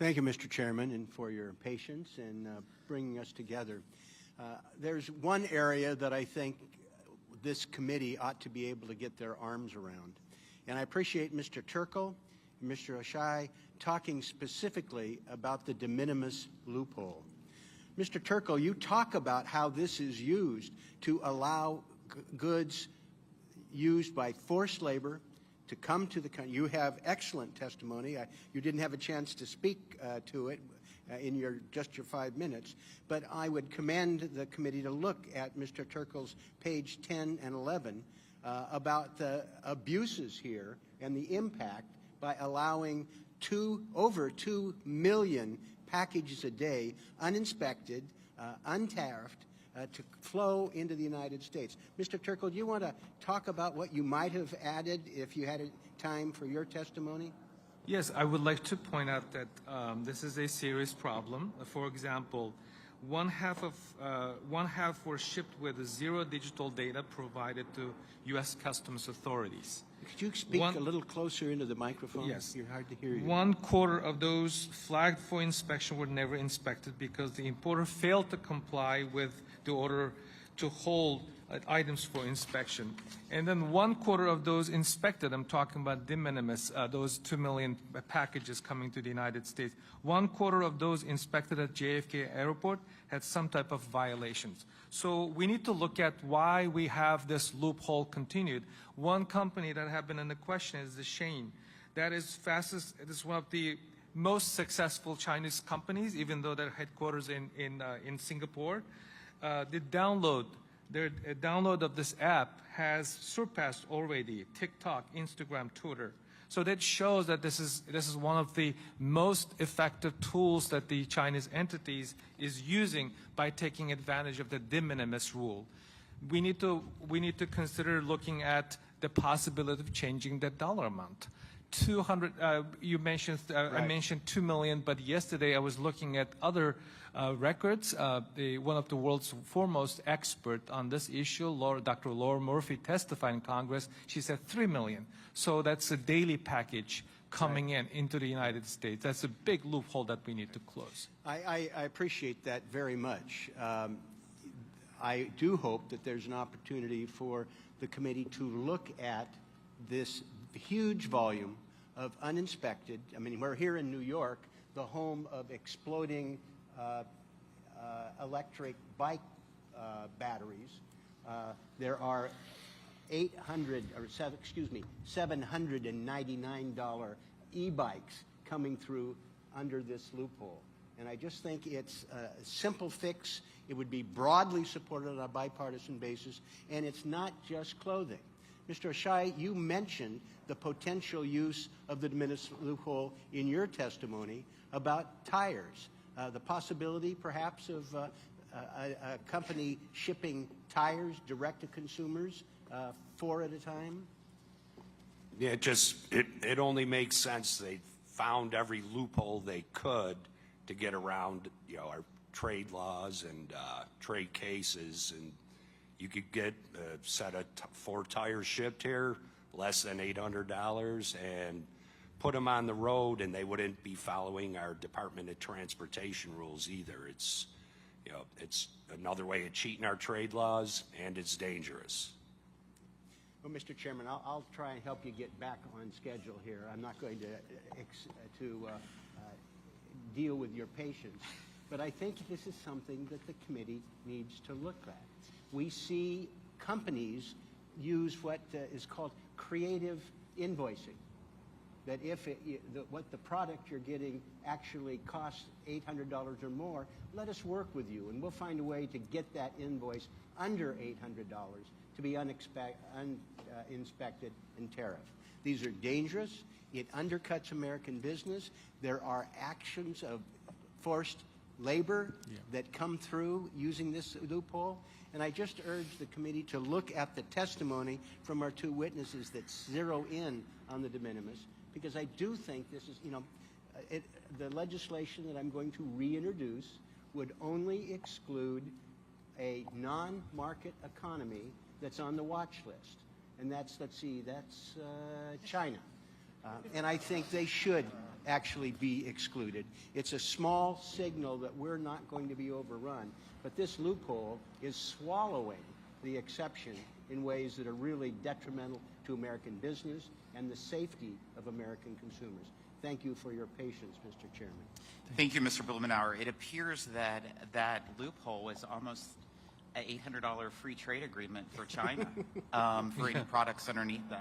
Thank you, Mr. Chairman, and for your patience in bringing us together. There's one area that I think this committee ought to be able to get their arms around. And I appreciate Mr. Turkle and Mr. Oshai talking specifically about the de minimis loophole. Mr. Turkle, you talk about how this is used to allow goods used by forced labor to come to the country. You have excellent testimony. You didn't have a chance to speak to it in just your 5 minutes, but I would commend the committee to look at Mr. Turkle's page 10 and 11 about the abuses here and the impact by allowing over 2 million packages a day, uninspected, untariffed, to flow into the United States. Mr. Turkle, do you want to talk about what you might have added if you had time for your testimony? Yes, I would like to point out that this is a serious problem. For example, one half were shipped with zero digital data provided to U.S. Customs authorities. Could you speak a little closer into the microphone? Yes. You're hard to hear you. 1/4 of those flagged for inspection were never inspected because the importer failed to comply with the order to hold items for inspection. And then 1/4 of those inspected, I'm talking about de minimis, those 2 million packages coming to the United States, 1/4 of those inspected at JFK Airport had some type of violations. So we need to look at why we have this loophole continued. One company that have been in the question is the Shein. That is it is one of the most successful Chinese companies, even though their headquarters in Singapore. The download of this app has surpassed already TikTok, Instagram, Twitter. So that shows that this is one of the most effective tools that the Chinese entities is using by taking advantage of the de minimis rule. We need to consider looking at the possibility of changing the dollar amount. 200. You mentioned right. I mentioned 2 million, but yesterday I was looking at other records. One of the world's foremost expert on this issue, Dr. Laura Murphy, testified in Congress. She said 3 million. So that's a daily package coming into the United States. That's a big loophole that we need to close. I appreciate that very much. I do hope that there's an opportunity for the committee to look at this huge volume of uninspected. I mean, we're here in New York, the home of exploding electric bike batteries. There are $799 e-bikes coming through under this loophole. And I just think it's a simple fix. It would be broadly supported on a bipartisan basis, and it's not just clothing. Mr. Oshai, you mentioned the potential use of the de minimis loophole in your testimony about tires. The possibility, perhaps, of a company shipping tires direct to consumers 4 at a time? Yeah, it only makes sense. They found every loophole they could to get around, our trade laws and trade cases, and you could get a set of 4 tires shipped here, less than $800, and put them on the road, and they wouldn't be following our Department of Transportation rules either. It's another way of cheating our trade laws, and it's dangerous. Well, Mr. Chairman, I'll try and help you get back on schedule here. I'm not going to deal with your patience, but I think this is something that the committee needs to look at. We see companies use what is called creative invoicing, that if what the product you're getting actually costs $800 or more, let us work with you, and we'll find a way to get that invoice under $800 to be uninspected and tariffed. These are dangerous. It undercuts American business. There are actions of forced labor that come through using this loophole. And I just urge the committee to look at the testimony from our 2 witnesses that zero in on the de minimis, because I do think this is, the legislation that I'm going to reintroduce would only exclude a non-market economy that's on the watch list. And that's, let's see, that's China. And I think they should actually be excluded. It's a small signal that we're not going to be overrun, but this loophole is swallowing the exception in ways that are really detrimental to American business and the safety of American consumers. Thank you for your patience, Mr. Chairman. Thank you, Mr. Blumenauer. It appears that that loophole is almost an $800 free trade agreement for China for any products underneath that.